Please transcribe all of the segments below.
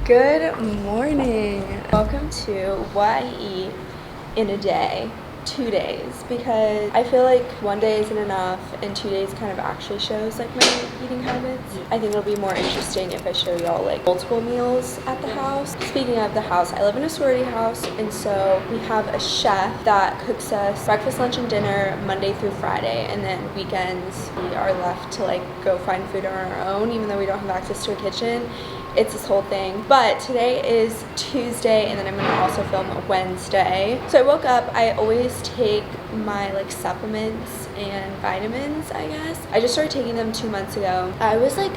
Good morning. Welcome to what I eat in a day, 2 days, because I feel like one day isn't enough and 2 days kind of actually shows like my eating habits. I think it'll be more interesting if I show y'all like multiple meals at the house. Speaking of the house, I live in a sorority house, and so we have a chef that cooks us breakfast, lunch, and dinner Monday through Friday, and then weekends we are left to like go find food on our own, even though we don't have access to a kitchen. It's this whole thing. But today is Tuesday, and then I'm gonna also film Wednesday. So I woke up, I always take my like supplements and vitamins, I guess. I just started taking them 2 months ago. I was like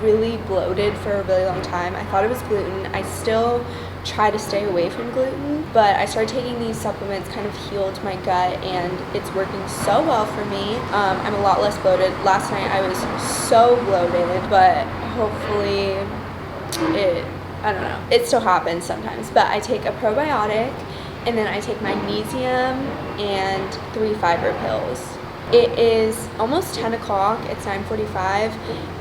really bloated for a really long time. I thought it was gluten. I still try to stay away from gluten, but I started taking these supplements, kind of healed my gut, and it's working so well for me. I'm a lot less bloated. Last night I was so bloated, but hopefully I don't know, it still happens sometimes. But I take a probiotic, and then I take magnesium and 3 fiber pills. It is almost 10 o'clock, it's 9:45,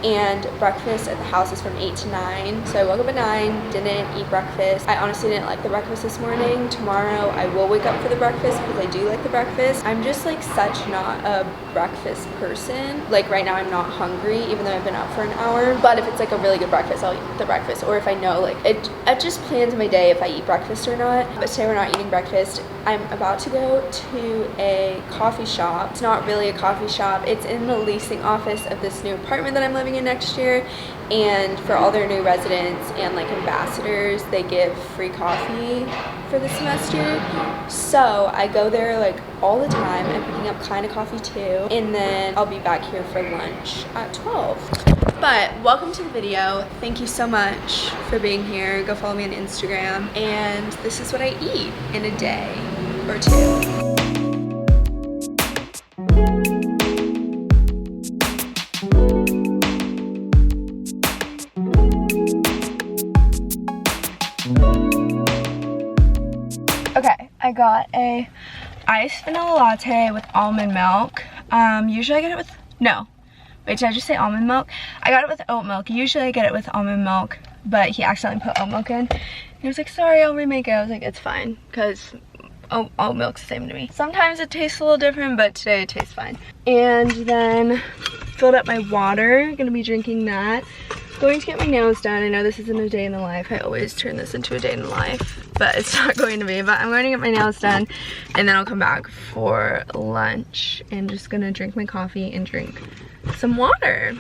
and breakfast at the house is from 8 to 9. So I woke up at 9, didn't eat breakfast. I honestly didn't like the breakfast this morning. Tomorrow I will wake up for the breakfast because I do like the breakfast. I'm just like such not a breakfast person. Like right now I'm not hungry even though I've been up for an hour. But if it's like a really good breakfast, I'll eat the breakfast. Or if I know like it just plans my day if I eat breakfast or not. But today we're not eating breakfast. I'm about to go to a coffee shop. It's not really a coffee shop. It's in the leasing office of this new apartment that I'm living in next year, and for all their new residents and like ambassadors, they give free coffee for the semester. So I go there like all the time. I'm picking up kind of coffee too, and then I'll be back here for lunch at 12. But welcome to the video. Thank you so much for being here. Go follow me on Instagram, and this is what I eat in a day or two. Okay, I got a iced vanilla latte with almond milk. Usually I get it with, no, wait, did I just say almond milk? I got it with oat milk. Usually I get it with almond milk, but he accidentally put oat milk in. He was like, sorry, I'll remake it. I was like, it's fine, because oat milk's the same to me. Sometimes it tastes a little different, but today it tastes fine. And then filled up my water, gonna be drinking that. Going to get my nails done. I know this isn't a day in the life. I always turn this into a day in the life, but it's not going to be. But I'm going to get my nails done, and then I'll come back for lunch and just gonna drink my coffee and drink some water.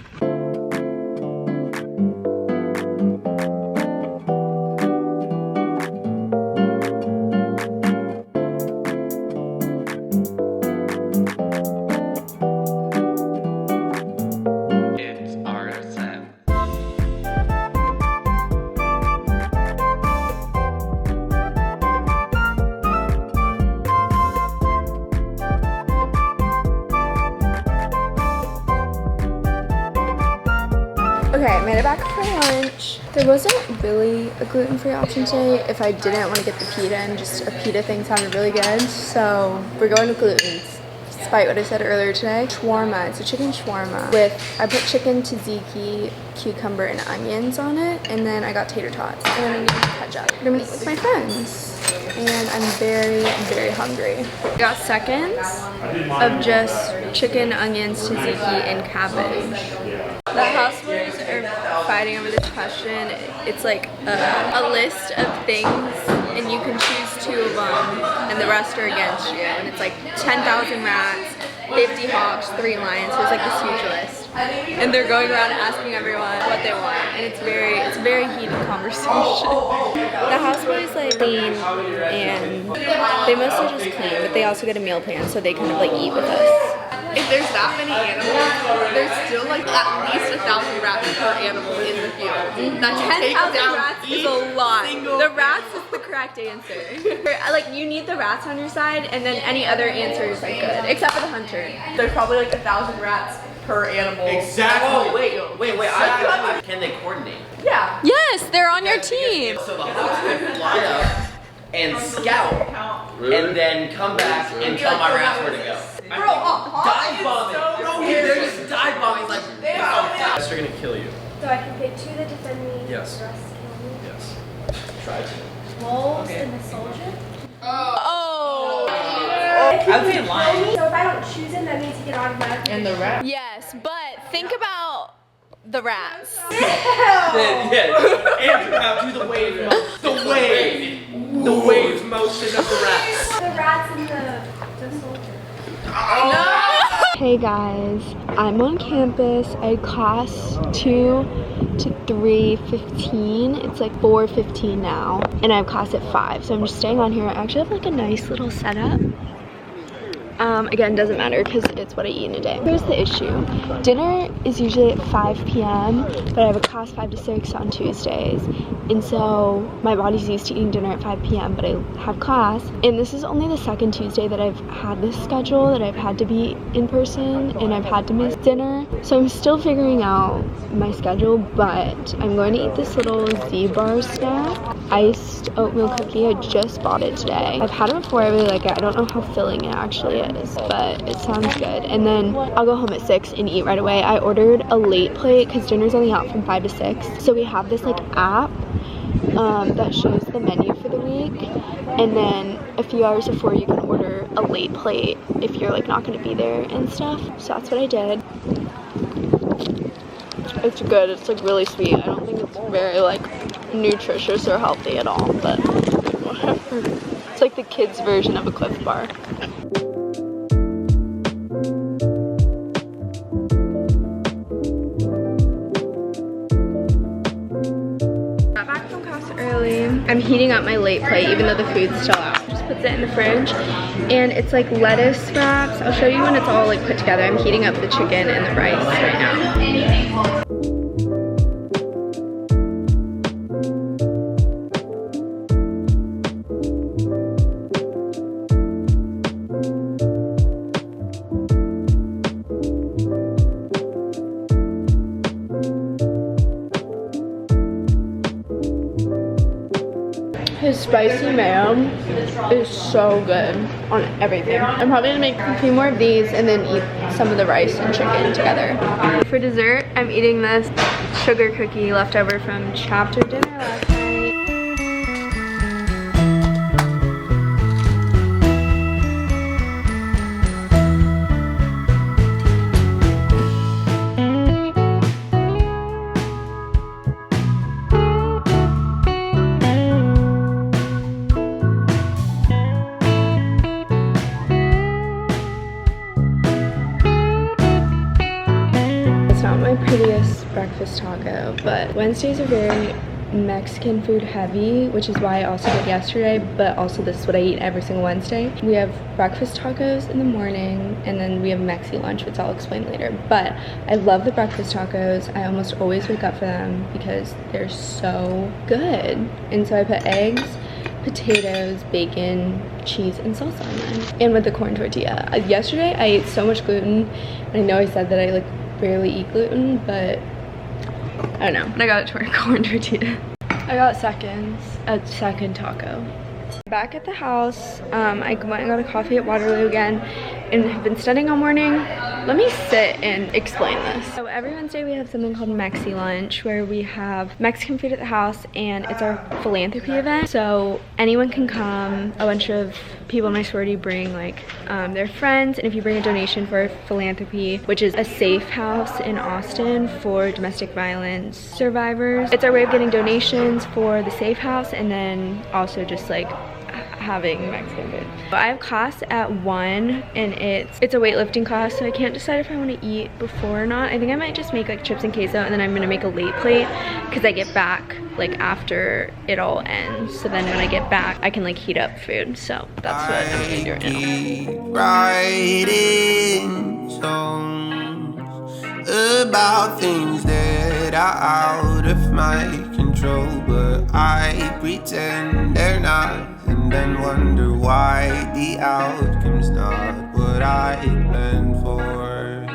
Okay, I made it back for lunch. There wasn't really a gluten-free option today if I didn't want to get the pita, and just a pita thing sounded really good. So we're going with gluten, despite what I said earlier today. Shawarma, it's a chicken shawarma with, I put chicken, tzatziki, cucumber, and onions on it, and then I got tater tots, and then I'm gonna ketchup. I'm gonna eat with my friends, and I'm very, very hungry. I got seconds of just chicken, onions, tzatziki, and cabbage. The houseboys are fighting over this question. It's like a list of things, and you can choose 2 of them, and the rest are against you. And it's like 10,000 rats, 50 hawks, 3 lions. So it's like this huge list. And they're going around asking everyone what they want, and it's a very heated conversation. The houseboys like clean, and they mostly just clean, but they also get a meal plan, so they kind of like eat with us. If there's that many animals, there's still like at least 1,000 rats per animal in the field. That 10,000 rats is a lot. The rats is the correct answer. Like, you need the rats on your side, and then any other answers are good, except for the hunter. There's probably like 1,000 rats per animal. Exactly. Oh, wait. Can they coordinate? Yeah. Yes, they're on your team. So the hawks would fly up and scout, and then come back and tell my rats where to go. Bro, dive bombing. They're just dive bombing like. They're gonna kill you. So I can pick 2 that defend me. Yes. The rest kill me. Yes. Try to. Rolls in the soldier. Oh. I'd say lime. So if I don't choose him, that means he can automatically. And the rat. Yes, but think about the rats. Yeah, Andrew, now do the wave motion. The wave motion of the rats. The rats in the soldier. Hey guys, I'm on campus. I had class 2 to 3:15. It's like 4:15 now, and I have class at 5. So I'm just staying on here. I actually have like a nice little setup. Again, doesn't matter because it's what I eat in a day. Here's the issue. Dinner is usually at 5 p.m., but I have a class 5 to 6 on Tuesdays. And so my body's used to eating dinner at 5 p.m., but I have class. And this is only the second Tuesday that I've had this schedule, that I've had to be in person, and I've had to miss dinner. So I'm still figuring out my schedule, but I'm going to eat this little Z-bar snack. Iced oatmeal cookie. I just bought it today. I've had it before. I really like it. I don't know how filling it actually is, but it sounds good. And then I'll go home at 6 and eat right away. I ordered a late plate because dinner's only out from 5 to 6. So we have this like app that shows the menu for the week, and then a few hours before you can order a late plate if you're like not going to be there and stuff. So that's what I did. It's good. It's like really sweet. I don't think it's very like nutritious or healthy at all, but whatever. It's like the kids version of a Cliff Bar. Got back from class early. I'm heating up my late plate even though the food's still out. Just puts it in the fridge, and it's like lettuce wraps. I'll show you when it's all like put together. I'm heating up the chicken and the rice right now. His spicy mayo is so good on everything. I'm probably gonna make a few more of these and then eat some of the rice and chicken together. For dessert, I'm eating this sugar cookie left over from chapter dinner last night. Prettiest breakfast taco, but Wednesdays are very Mexican food heavy, which is why I also did yesterday, but also this is what I eat every single Wednesday. We have breakfast tacos in the morning, and then we have Mexi lunch, which I'll explain later. But I love the breakfast tacos. I almost always wake up for them because they're so good. And so I put eggs, potatoes, bacon, cheese, and salsa on mine, and with the corn tortilla. Yesterday I ate so much gluten, and I know I said that I like barely eat gluten, but I don't know. But I got it to a corn tortilla. I got a second taco. Back at the house, I went and got a coffee at Waterloo again and have been studying all morning. Let me sit and explain this. So every Wednesday we have something called Mexi Lunch, where we have Mexican food at the house, and it's our philanthropy event. So anyone can come. A bunch of people in my sorority bring like their friends, and if you bring a donation for Philanthropy, which is a safe house in Austin for domestic violence survivors, it's our way of getting donations for the safe house, and then also just like having Mexican food. I have class at 1, and it's a weightlifting class, so I can't decide if I want to eat before or not. I think I might just make like chips and queso, and then I'm gonna make a late plate because I get back like after it all ends. So then when I get back, I can like heat up food. So that's what I'm gonna do right now. Writing songs about things that are out of my control, but I pretend they're not, and then wonder why the outcome's not what I planned for.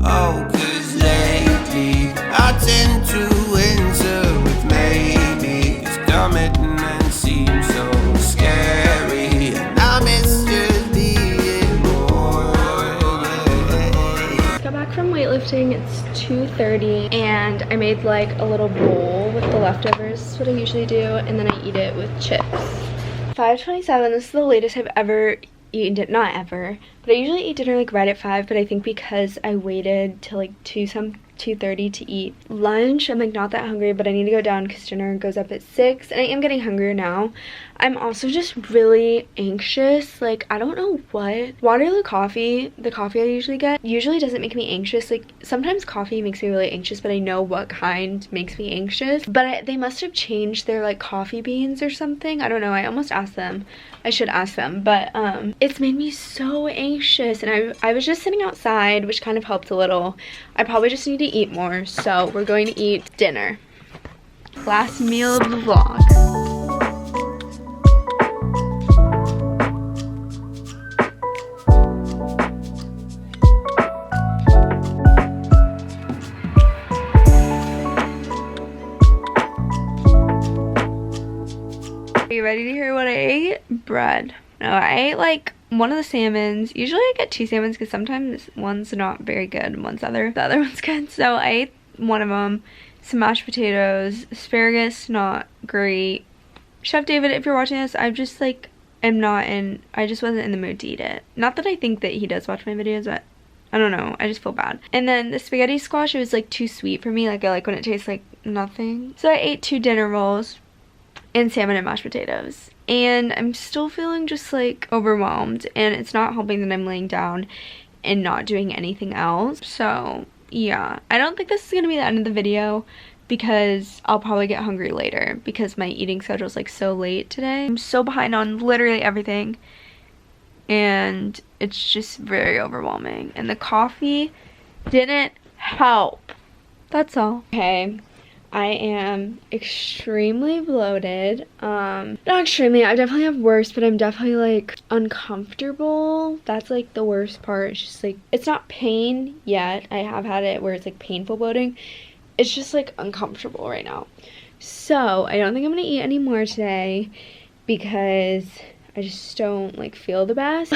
Oh, 'cause lately I tend to answer with maybe, 'cause commitment seems so scary, and I miss just being more. Got back from weightlifting. It's 2:30 and I made like a little bowl with the leftovers. This is what I usually do, and then I eat it with chips. 5:27, this is the latest I've ever eaten, not ever, but I usually eat dinner like right at 5, but I think because I waited till like 2:30 to eat lunch, I'm like not that hungry, but I need to go down because dinner goes up at 6, and I am getting hungrier now. I'm also just really anxious. Like, I don't know what. Waterloo coffee, the coffee I usually get, usually doesn't make me anxious. Like, sometimes coffee makes me really anxious, but I know what kind makes me anxious. But they must have changed their like coffee beans or something. I don't know. I almost asked them. I should ask them, but it's made me so anxious, and I was just sitting outside, which kind of helped a little. I probably just need to eat more, so we're going to eat dinner. Last meal of the vlog. Are you ready to hear what I ate? Bread. No, I ate like one of the salmons. Usually I get 2 salmons because sometimes one's not very good and the other one's good. So I ate one of them. Some mashed potatoes, asparagus, not great. Chef David, if you're watching this, I just like I just wasn't in the mood to eat it. Not that I think that he does watch my videos, but I don't know, I just feel bad. And then the spaghetti squash, it was like too sweet for me. Like I like when it tastes like nothing. So I ate 2 dinner rolls and salmon and mashed potatoes, and I'm still feeling just like overwhelmed, and it's not helping that I'm laying down and not doing anything else. So yeah, I don't think this is gonna be the end of the video because I'll probably get hungry later because my eating schedule is like so late today. I'm so behind on literally everything, and it's just very overwhelming, and the coffee didn't help. That's all. Okay, I am extremely bloated. Not extremely, I definitely have worse, but I'm definitely like uncomfortable. That's like the worst part. It's just like, it's not pain yet. I have had it where it's like painful bloating. It's just like uncomfortable right now. So I don't think I'm gonna eat any more today because I just don't like feel the best.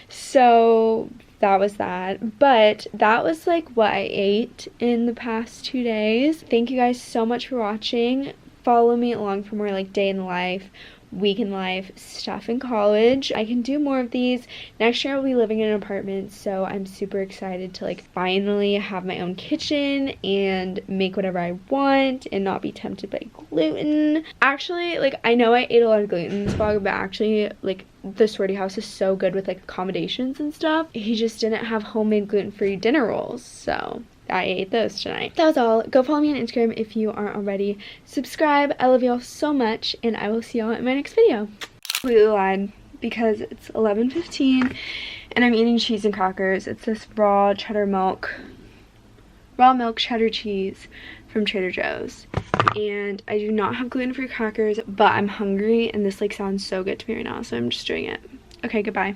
So that was that, but that was like what I ate in the past 2 days. Thank you guys so much for watching. Follow me along for more like day in the life, week in life stuff in college. I can do more of these. Next year I'll be living in an apartment, so I'm super excited to like finally have my own kitchen and make whatever I want and not be tempted by gluten. Actually, like, I know I ate a lot of gluten in this vlog, but actually like the sorority house is so good with like accommodations and stuff. He just didn't have homemade gluten-free dinner rolls, so I ate those tonight. That was all. Go follow me on Instagram if you aren't already. Subscribe. I love y'all so much, and I will see y'all in my next video. Completely lied because it's 11:15 and I'm eating cheese and crackers. It's this raw milk cheddar cheese from Trader Joe's, and I do not have gluten-free crackers, but I'm hungry and this like sounds so good to me right now, so I'm just doing it. Okay, goodbye.